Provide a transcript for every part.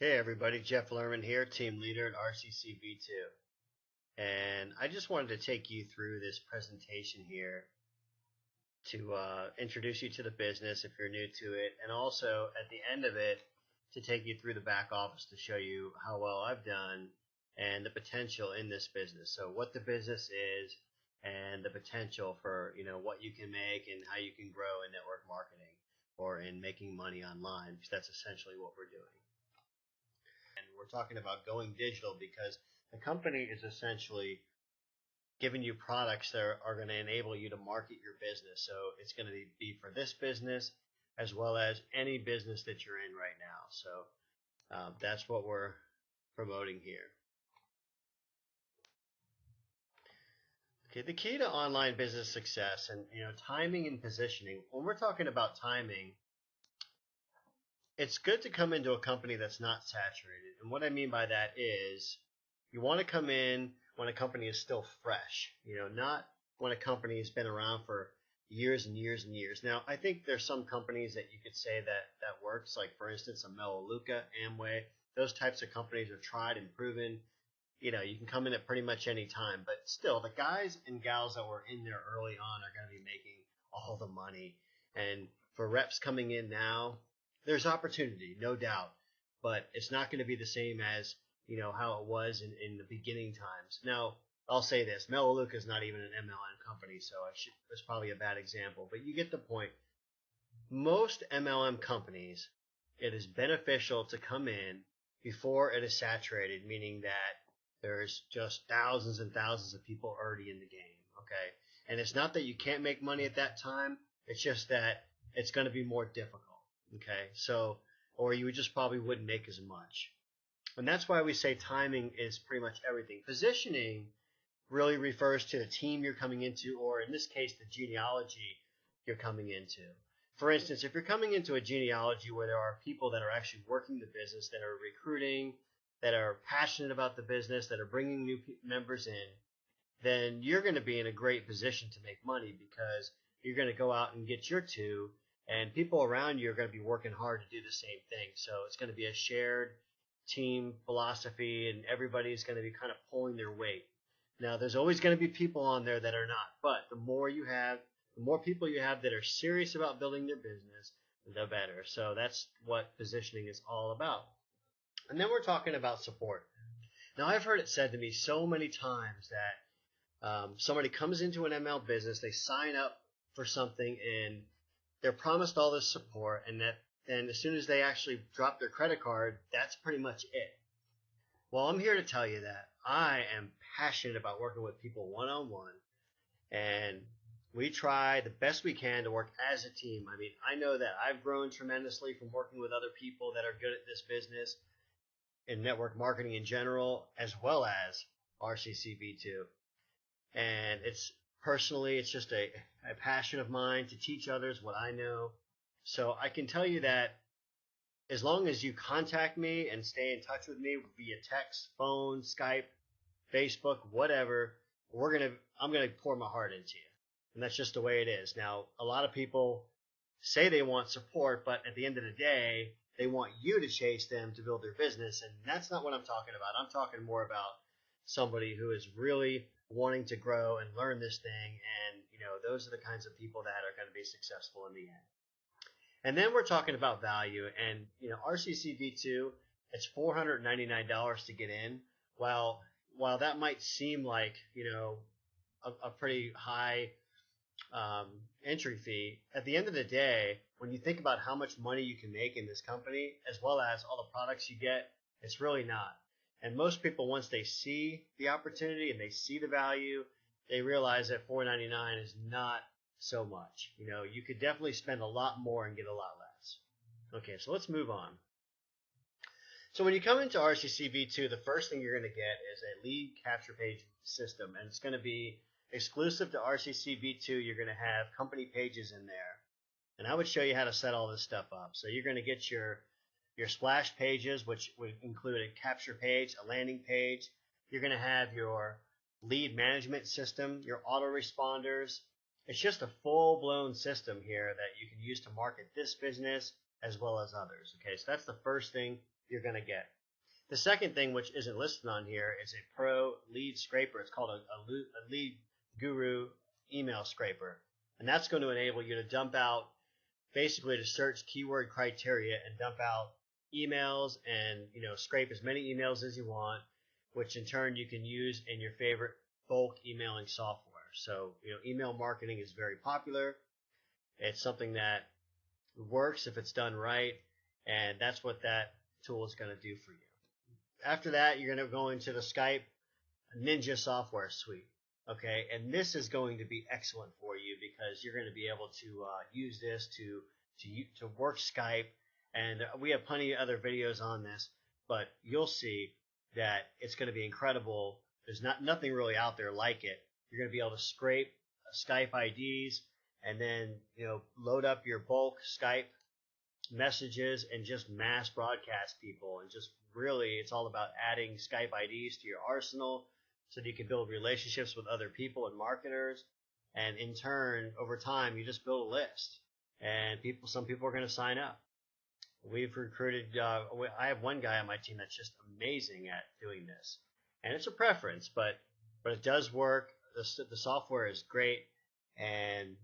Hey everybody, Jeff Lerman here, team leader at RCCv2. And I just wanted to take you through this presentation here to introduce you to the business if you're new to it, and also at the end of it to take you through the back office to show you how well I've done and the potential in this business. So what the business is and the potential for what you can make and how you can grow in network marketing or in making money online, because that's essentially what we're doing. We're talking about going digital because the company is essentially giving you products that are going to enable you to market your business. So it's going to be for this business as well as any business that you're in right now. So that's what we're promoting here. Okay, the key to online business success and timing and positioning. When we're talking about timing, it's good to come into a company that's not saturated. And what I mean by that is you want to come in when a company is still fresh, not when a company has been around for years and years and years. Now, I think there's some companies that you could say that works, like for instance, a Melaleuca, Amway. Those types of companies are tried and proven. You can come in at pretty much any time, but still the guys and gals that were in there early on are going to be making all the money. And for reps coming in now, there's opportunity, no doubt, but it's not going to be the same as how it was in the beginning times. Now, I'll say this: Melaleuca is not even an MLM company, so it's probably a bad example, but you get the point. Most MLM companies, it is beneficial to come in before it is saturated, meaning that there's just thousands and thousands of people already in the game. Okay, and it's not that you can't make money at that time; it's just that it's going to be more difficult. Okay, so, or you just probably wouldn't make as much. And that's why we say timing is pretty much everything. Positioning really refers to the team you're coming into, or in this case, the genealogy you're coming into. For instance, if you're coming into a genealogy where there are people that are actually working the business, that are recruiting, that are passionate about the business, that are bringing new members in, then you're going to be in a great position to make money because you're going to go out and get your two, and people around you are going to be working hard to do the same thing. So it's going to be a shared team philosophy, and everybody's going to be kind of pulling their weight. Now, there's always going to be people on there that are not, but the more people you have that are serious about building their business, the better. So that's what positioning is all about. And then we're talking about support. Now, I've heard it said to me so many times that somebody comes into an ML business, they sign up for something, and they're promised all this support, and as soon as they actually drop their credit card, that's pretty much it. Well, I'm here to tell you that I am passionate about working with people one-on-one, and we try the best we can to work as a team. I mean, I know that I've grown tremendously from working with other people that are good at this business in network marketing in general, as well as RCCv2. And it's just a passion of mine to teach others what I know. So I can tell you that as long as you contact me and stay in touch with me via text, phone, Skype, Facebook, whatever, I'm gonna pour my heart into you. And that's just the way it is. Now, a lot of people say they want support, but at the end of the day, they want you to chase them to build their business, and that's not what I'm talking about. I'm talking more about somebody who is really wanting to grow and learn this thing, and those are the kinds of people that are going to be successful in the end. And then we're talking about value, and RCCv2, it's $499 to get in. While that might seem like a pretty high entry fee, at the end of the day, when you think about how much money you can make in this company, as well as all the products you get, it's really not. And most people, once they see the opportunity and they see the value, they realize that $499 is not so much. You could definitely spend a lot more and get a lot less. Okay, so let's move on. So when you come into RCCv2, the first thing you're going to get is a lead capture page system, and it's going to be exclusive to RCCv2. You're going to have company pages in there, and I would show you how to set all this stuff up. So you're going to get your splash pages, which would include a capture page, a landing page. You're going to have your lead management system, your autoresponders. It's just a full-blown system here that you can use to market this business as well as others. Okay, so that's the first thing you're going to get. The second thing, which isn't listed on here, is a pro lead scraper. It's called a lead guru email scraper. And that's going to enable you to dump out, basically to search keyword criteria and dump out emails and, scrape as many emails as you want, which in turn you can use in your favorite bulk emailing software. So, email marketing is very popular. It's something that works if it's done right, and that's what that tool is going to do for you. After that, you're going to go into the Skype Ninja software suite. Okay, and this is going to be excellent for you because you're going to be able to use this to work Skype, and we have plenty of other videos on this, but you'll see that it's going to be incredible. There's nothing really out there like it. You're going to be able to scrape Skype IDs and then load up your bulk Skype messages and just mass broadcast people, and just really it's all about adding Skype IDs to your arsenal so that you can build relationships with other people and marketers, and in turn over time you just build a list, and some people are going to sign up. We've recruited I have one guy on my team that's just amazing at doing this, and it's a preference, but it does work. The software is great, and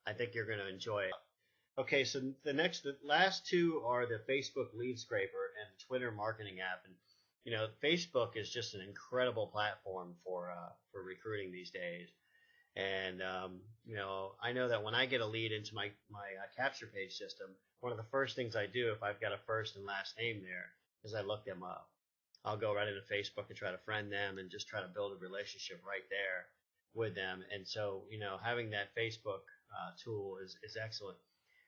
I think you're going to enjoy it. Okay, so the last two are the Facebook Lead Scraper and the Twitter Marketing App. And Facebook is just an incredible platform for recruiting these days. And I know that when I get a lead into my capture page system, one of the first things I do if I've got a first and last name there is I look them up. I'll go right into Facebook and try to friend them and just try to build a relationship right there with them. And so having that Facebook tool is excellent.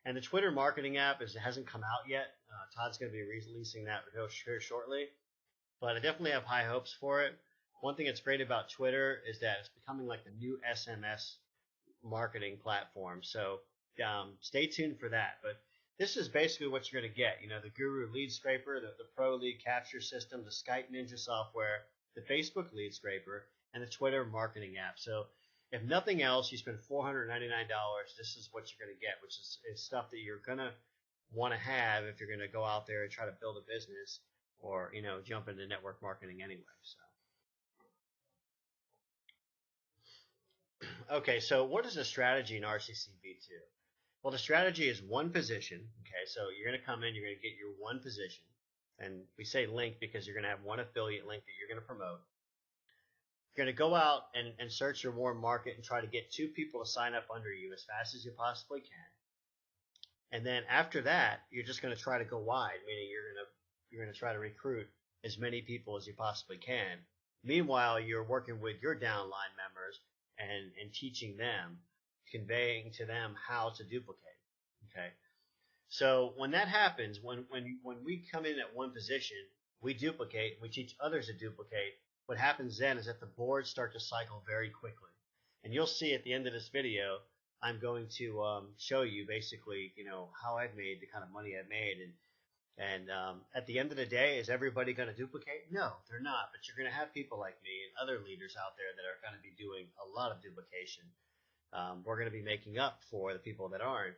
And the Twitter marketing app hasn't come out yet. Todd's going to be releasing that here shortly. But I definitely have high hopes for it. One thing that's great about Twitter is that it's becoming like the new SMS marketing platform. So stay tuned for that. But this is basically what you're going to get. The Guru Lead Scraper, the Pro Lead Capture System, the Skype Ninja software, the Facebook Lead Scraper, and the Twitter marketing app. So if nothing else, you spend $499, this is what you're going to get, which is stuff that you're going to want to have if you're going to go out there and try to build a business or, jump into network marketing anyway. So, okay, so what is the strategy in RCCv2? Well, the strategy is one position. Okay, so you're going to come in, you're going to get your one position. And we say link because you're going to have one affiliate link that you're going to promote. You're going to go out and search your warm market and try to get 2 people to sign up under you as fast as you possibly can. And then after that, you're just going to try to go wide, meaning you're going to try to recruit as many people as you possibly can. Meanwhile, you're working with your downline members and teaching them, conveying to them how to duplicate. Okay. So when that happens, when we come in at one position, we duplicate, we teach others to duplicate. What happens then is that the boards start to cycle very quickly. And you'll see at the end of this video, I'm going to show you basically, how I've made the kind of money I've made. And at the end of the day, is everybody going to duplicate? No, they're not. But you're going to have people like me and other leaders out there that are going to be doing a lot of duplication. We're going to be making up for the people that aren't.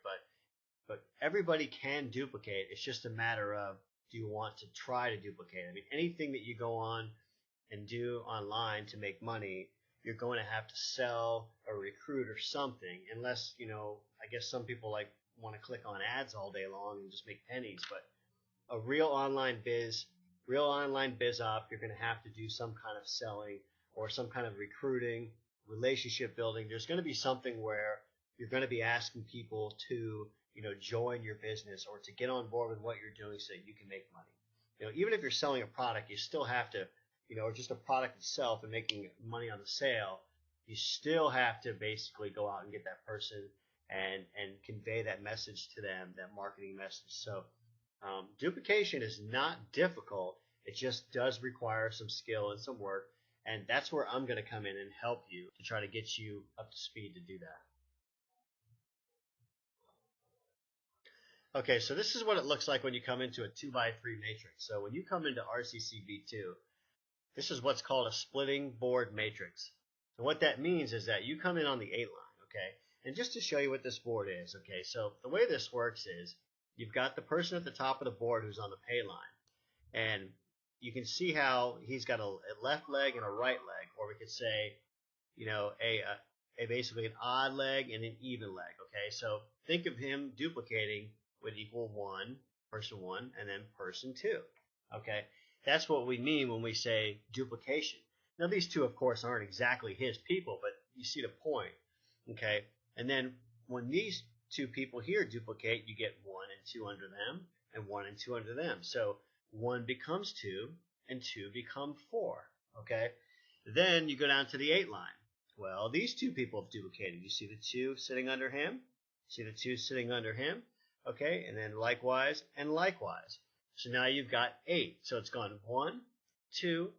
But everybody can duplicate. It's just a matter of, do you want to try to duplicate? I mean, anything that you go on and do online to make money, you're going to have to sell or recruit or something, unless, I guess some people want to click on ads all day long and just make pennies. But a real online biz op, you're going to have to do some kind of selling or some kind of recruiting, relationship building. There's going to be something where you're going to be asking people to, join your business or to get on board with what you're doing so you can make money. Even if you're selling a product, you still have to, or just a product itself and making money on the sale, you still have to basically go out and get that person and convey that message to them, that marketing message. So duplication is not difficult. It just does require some skill and some work. And that's where I'm going to come in and help you to try to get you up to speed to do that. Okay, so this is what it looks like when you come into a 2x3 matrix. So when you come into RCCv2, this is what's called a splitting board matrix. And what that means is that you come in on the 8 line, okay? And just to show you what this board is, okay, so the way this works is you've got the person at the top of the board who's on the pay line. And you can see how he's got a left leg and a right leg, or we could say, you know, a basically an odd leg and an even leg. Okay, so think of him duplicating would equal person one, and then person two. Okay, that's what we mean when we say duplication. Now these two, of course, aren't exactly his people, but you see the point. Okay, and then when these two people here duplicate, you get 1 and 2 under them, and 1 and 2 under them. So 1 becomes 2, and 2 become 4. Okay, then you go down to the 8 line. Well, these two people have duplicated. You see the 2 sitting under him, see the 2 sitting under him. Okay, and then likewise and likewise. So now you've got 8. So it's gone 1, 2,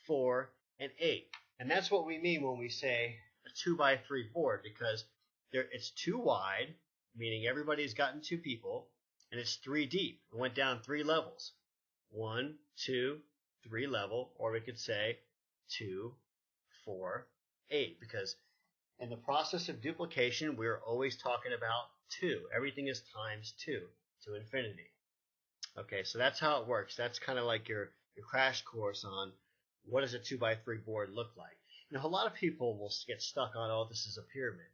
4, and 8. And that's what we mean when we say a 2x3 board, because it's 2 wide, meaning everybody's gotten 2 people, and it's 3 deep. It went down 3 levels. 1, 2, 3 level, or we could say 2, 4, 8, because in the process of duplication, we're always talking about 2. Everything is times 2 to infinity. Okay, so that's how it works. That's kind of like your crash course on what does a 2x3 board look like. You know, a lot of people will get stuck on, oh, this is a pyramid.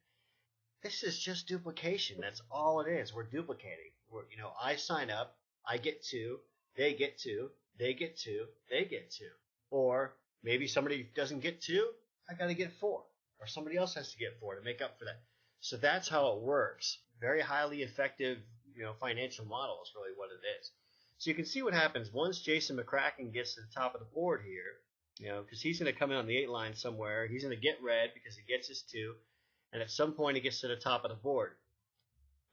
This is just duplication. That's all it is. We're duplicating. You know, I sign up, I get 2, they get 2, they get 2, they get 2. Or maybe somebody doesn't get 2, I got to get 4. Or somebody else has to get 4 to make up for that. So that's how it works. Very highly effective, you know, financial model is really what it is. So you can see what happens once Jason McCracken gets to the top of the board here, you know, because he's going to come in on the 8 line somewhere. He's going to get red because he gets his 2. And at some point he gets to the top of the board.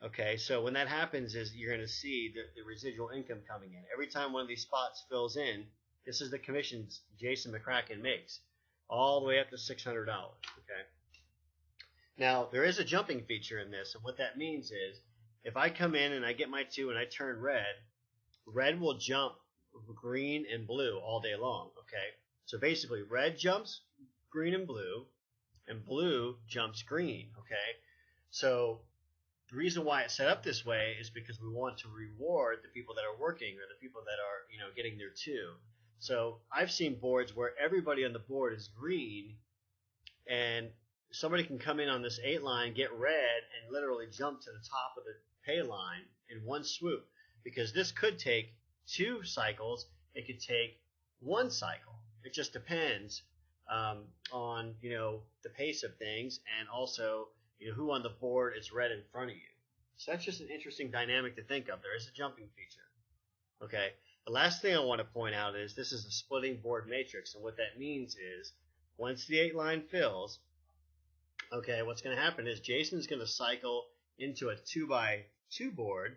Okay, so when that happens is you're going to see the residual income coming in. Every time one of these spots fills in, this is the commissions Jason McCracken makes, all the way up to $600. Okay. Now, there is a jumping feature in this, and what that means is if I come in and I get my 2 and I turn red, red will jump green and blue all day long. Okay, so basically red jumps green and blue jumps green. Okay, so the reason why it's set up this way is because we want to reward the people that are working or the people that are, you know, getting their 2. So I've seen boards where everybody on the board is green, and somebody can come in on this 8 line, get red, and literally jump to the top of the pay line in one swoop. Because this could take 2 cycles, it could take 1 cycle. It just depends on, you know, the pace of things, and also, you know, who on the board is red in front of you. So that's just an interesting dynamic to think of. There is a jumping feature. Okay. The last thing I want to point out is this is a splitting board matrix, and what that means is once the 8 line fills, okay, what's going to happen is Jason's going to cycle into a 2x2 board.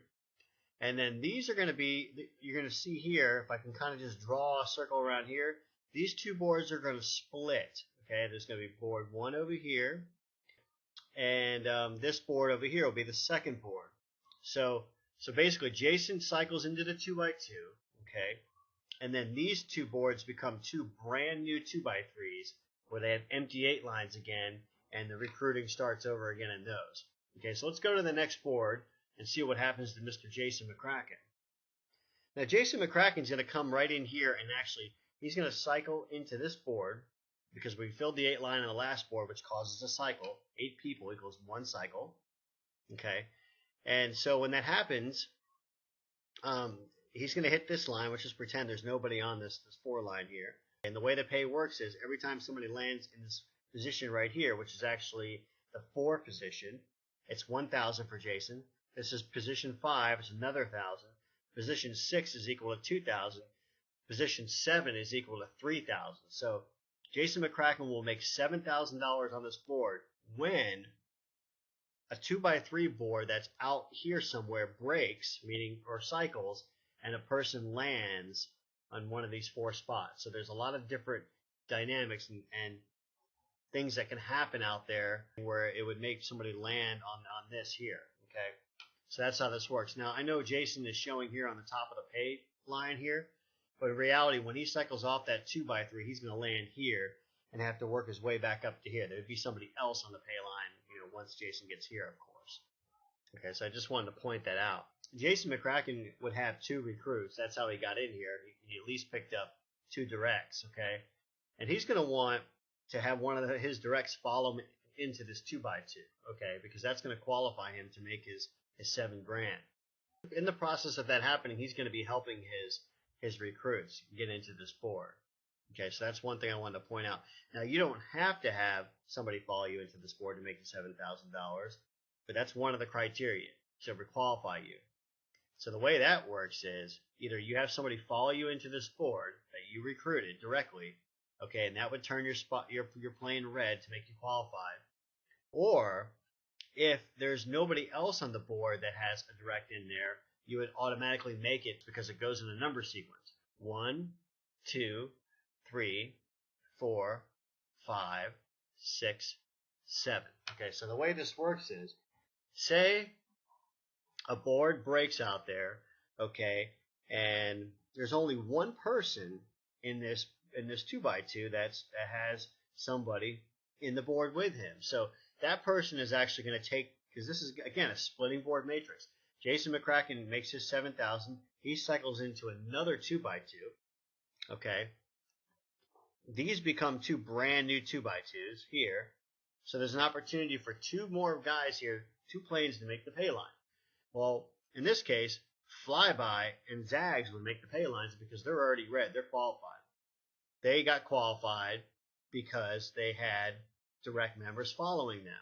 And then these are going to be, you're going to see here, if I can kind of just draw a circle around here, these 2 boards are going to split. Okay, there's going to be board 1 over here, and this board over here will be the second board. So basically, Jason cycles into the 2x2, okay, and then these 2 boards become 2 brand new 2x3s where they have empty 8 lines again, and the recruiting starts over again in those. Okay, so let's go to the next board and see what happens to Mr. Jason McCracken. Now, Jason McCracken's going to come right in here, and actually, he's going to cycle into this board because we filled the 8 line on the last board, which causes a cycle. 8 people equals 1 cycle. Okay, and so when that happens, he's going to hit this line, which is pretend there's nobody on this 4 line here. And the way the pay works is every time somebody lands in this position right here, which is actually the 4 position, it's 1,000 for Jason. This is position 5, it's another 1,000. Position 6 is equal to 2,000. Position 7 is equal to 3,000. So Jason McCracken will make $7,000 on this board when a 2x3 board that's out here somewhere breaks, meaning or cycles, and a person lands on one of these 4 spots. So there's a lot of different dynamics and things that can happen out there where it would make somebody land on this here. Okay. So that's how this works. Now, I know Jason is showing here on the top of the pay line here, but in reality, when he cycles off that 2x3, he's going to land here and have to work his way back up to here. There would be somebody else on the pay line, you know, once Jason gets here, of course. Okay, so I just wanted to point that out. Jason McCracken would have 2 recruits. That's how he got in here. He at least picked up 2 directs, okay? And he's going to want to have one of his directs follow him into this 2x2, okay? Because that's going to qualify him to make his $7 grand. In the process of that happening, he's going to be helping his recruits get into this board. Okay, so that's one thing I wanted to point out. Now, you don't have to have somebody follow you into this board to make the $7,000, but that's one of the criteria to qualify you. So the way that works is either you have somebody follow you into this board that you recruited directly, okay, and that would turn your plane red to make you qualified, or if there's nobody else on the board that has a direct in there, you would automatically make it because it goes in a number sequence. 1, 2, 3, 4, 5, 6, 7. Okay, so the way this works is, say a board breaks out there, okay, and there's only one person in this 2x2 that has somebody in the board with him. So that person is actually going to take, because this is again a splitting board matrix. Jason McCracken makes his 7,000. He cycles into another 2x2. Okay, these become 2 brand new 2x2s here. So there's an opportunity for 2 more guys here, 2 planes to make the pay line. Well, in this case, Flyby and Zags would make the pay lines because they're already red. They're qualified. They got qualified because they had direct members following them.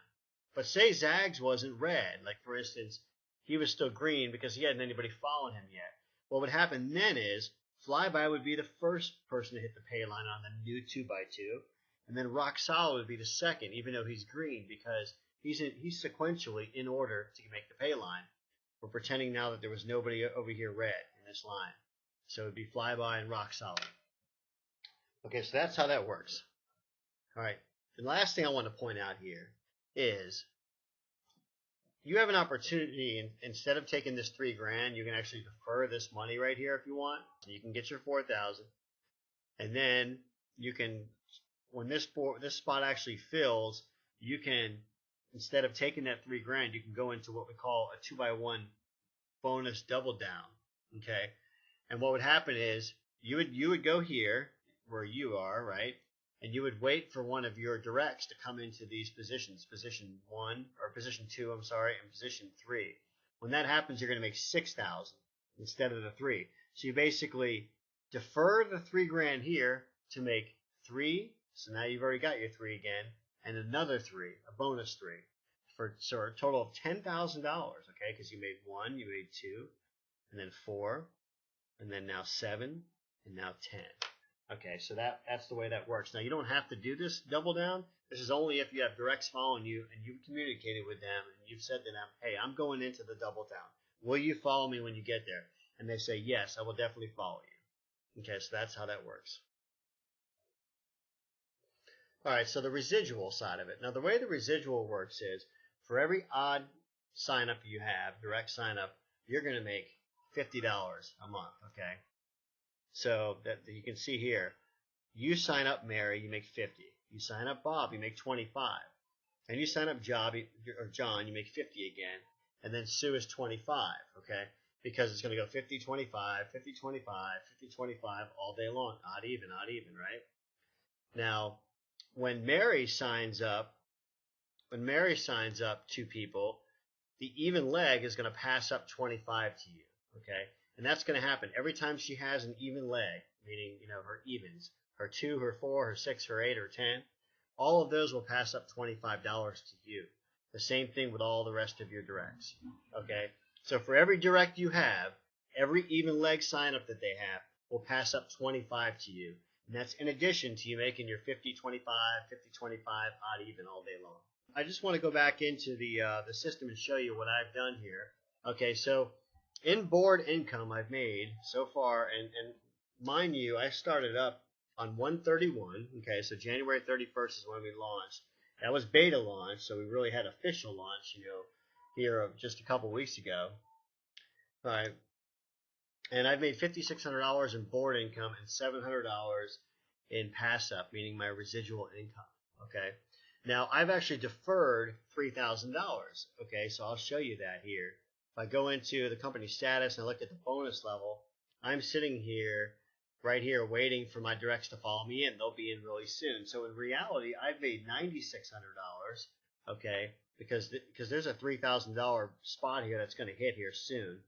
But say Zags wasn't red, like for instance, he was still green because he hadn't anybody following him yet. What would happen then is Flyby would be the first person to hit the pay line on the new 2x2, and then Rock Solid would be the second, even though he's green, because he's sequentially in order to make the pay line. We're pretending now that there was nobody over here red in this line. So it would be Flyby and Rock Solid. Okay, so that's how that works. All right, the last thing I want to point out here is you have an opportunity, instead of taking this $3 grand, you can actually defer this money right here if you want. So you can get your 4,000, and then you can, when this spot actually fills, you can, instead of taking that $3 grand, you can go into what we call a 2x1 bonus double down. Okay, and what would happen is you would go here where you are, right? And you would wait for one of your directs to come into these positions, position 1 or position 2, I'm sorry, and position 3. When that happens, you're going to make 6,000 instead of the 3. So you basically defer the $3 grand here to make 3. So now you've already got your 3 again, and another 3, a bonus 3, so a total of $10,000. Okay, because you made 1, you made 2, and then 4, and then now 7, and now 10. Okay, so that's the way that works. Now, you don't have to do this double down. This is only if you have directs following you and you've communicated with them and you've said to them, hey, I'm going into the double down. Will you follow me when you get there? And they say, yes, I will definitely follow you. Okay, so that's how that works. All right, so the residual side of it. Now, the way the residual works is for every odd sign up you have, direct sign up, you're going to make $50 a month, okay? So that you can see here, you sign up Mary, you make 50. You sign up Bob, you make 25. And you sign up John, you make 50 again. And then Sue is 25, okay? Because it's going to go 50, 25, 50, 25, 50, 25 all day long. Odd, even, right? Now, when Mary signs up 2 people, the even leg is going to pass up 25 to you, okay? And that's going to happen every time she has an even leg, meaning, her evens, her 2, her 4, her 6, her 8, her 10. All of those will pass up $25 to you. The same thing with all the rest of your directs, okay? So for every direct you have, every even leg sign up that they have will pass up 25 to you. And that's in addition to you making your 50, 25, 50, 25, odd, even all day long. I just want to go back into the system and show you what I've done here. Okay, so in board income I've made so far, and mind you, I started up on 1/31. Okay, so January 31st is when we launched. That was beta launch, so we really had official launch, here just a couple weeks ago. All right, and I've made $5,600 in board income and $700 in pass up, meaning my residual income. Okay, now I've actually deferred $3,000. Okay, so I'll show you that here. if I go into the company status and I look at the bonus level, I'm sitting here, right here, waiting for my directs to follow me in. They'll be in really soon. So in reality, I've made $9,600, okay, because there's a $3,000 spot here that's going to hit here soon,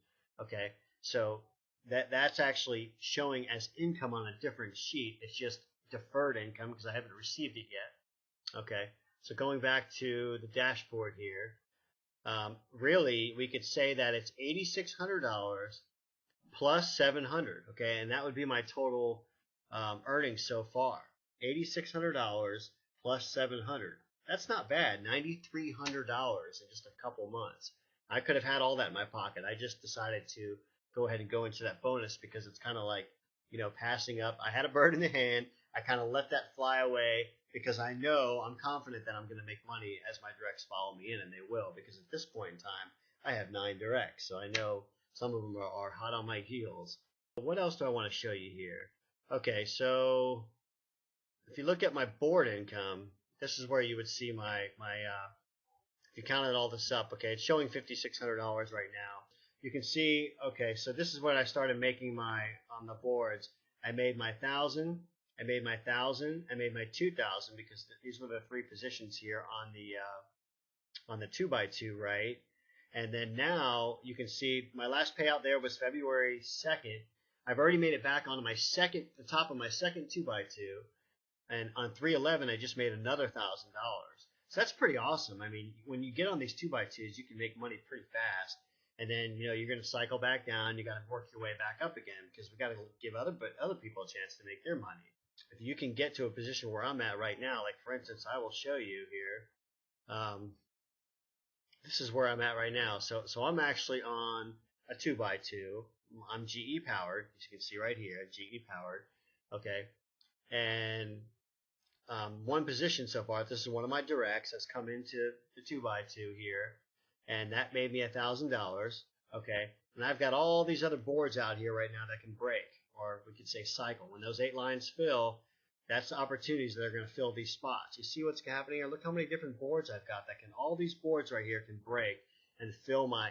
okay. So that's actually showing as income on a different sheet. It's just deferred income because I haven't received it yet, okay. So going back to the dashboard here, really we could say that it's $8,600 plus 700, okay, and that would be my total earnings so far. $8,600 plus 700. That's not bad. $9,300 in just a couple months. I could have had all that in my pocket. I just decided to go ahead and go into that bonus because it's kind of like, passing up. I had a bird in the hand. I kind of let that fly away because I'm confident that I'm going to make money as my directs follow me in, and they will, because at this point in time, I have 9 directs, so I know some of them are hot on my heels. What else do I want to show you here? Okay, so if you look at my board income, this is where you would see my if you counted all this up, okay, it's showing $5,600 right now. You can see, okay, so this is when I started making on the boards. I made my 1,000, I made my 1,000, I made my 2,000 because these were the 3 positions here on the 2x2, right? And then now you can see my last payout there was February 2nd. I've already made it back onto the top of my second 2x2, and on 3/11 I just made another $1,000. So that's pretty awesome. I mean, when you get on these 2x2s, you can make money pretty fast. And then you're going to cycle back down. You got to work your way back up again because we got to give other people a chance to make their money. If you can get to a position where I'm at right now, like for instance, I will show you here. This is where I'm at right now. So I'm actually on a 2x2. I'm GE powered, as you can see right here, GE powered. Okay, and one position so far. This is one of my directs that's come into the 2x2 here, and that made me $1,000. Okay, and I've got all these other boards out here right now that can break, or we could say cycle. When those 8 lines fill, that's the opportunities that are going to fill these spots. You see what's happening here? Look how many different boards I've got that can. All these boards right here can break and fill my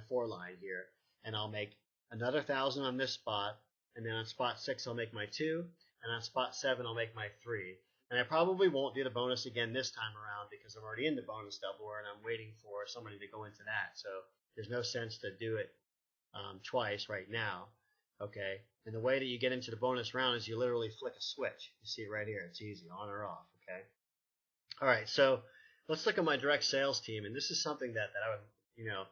4 line here, and I'll make another 1,000 on this spot, and then on spot 6 I'll make my 2, and on spot 7 I'll make my 3. And I probably won't do the bonus again this time around because I'm already in the bonus double, and I'm waiting for somebody to go into that. So there's no sense to do it twice right now. Okay, and the way that you get into the bonus round is you literally flick a switch. You see it right here. It's easy, on or off. Okay. All right, so let's look at my direct sales team, and this is something that I would,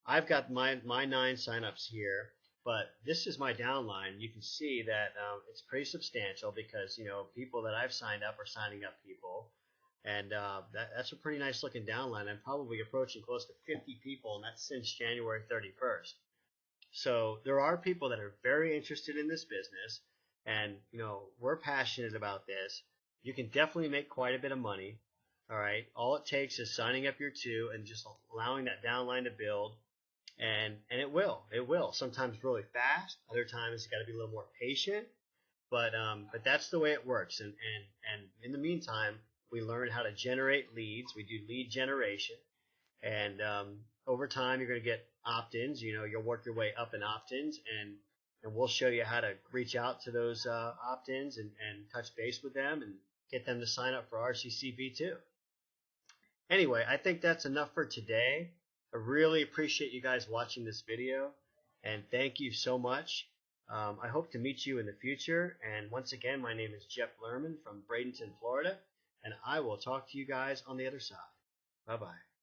I've got my 9 signups here, but this is my downline. You can see that it's pretty substantial because people that I've signed up are signing up people, and that's a pretty nice looking downline. I'm probably approaching close to 50 people, and that's since January 31st. So there are people that are very interested in this business, and we're passionate about this. You can definitely make quite a bit of money. All right, all it takes is signing up your 2 and just allowing that downline to build, and it will. Sometimes really fast. Other times you got to be a little more patient. But that's the way it works. And in the meantime, we learn how to generate leads. We do lead generation, and over time you're going to get opt-ins. You'll work your way up in opt-ins, and we'll show you how to reach out to those opt-ins and touch base with them and get them to sign up for RCCv2. Anyway, I think that's enough for today. I really appreciate you guys watching this video, and thank you so much. I hope to meet you in the future, and once again, my name is Jeff Lerman from Bradenton, Florida, and I will talk to you guys on the other side. Bye-bye.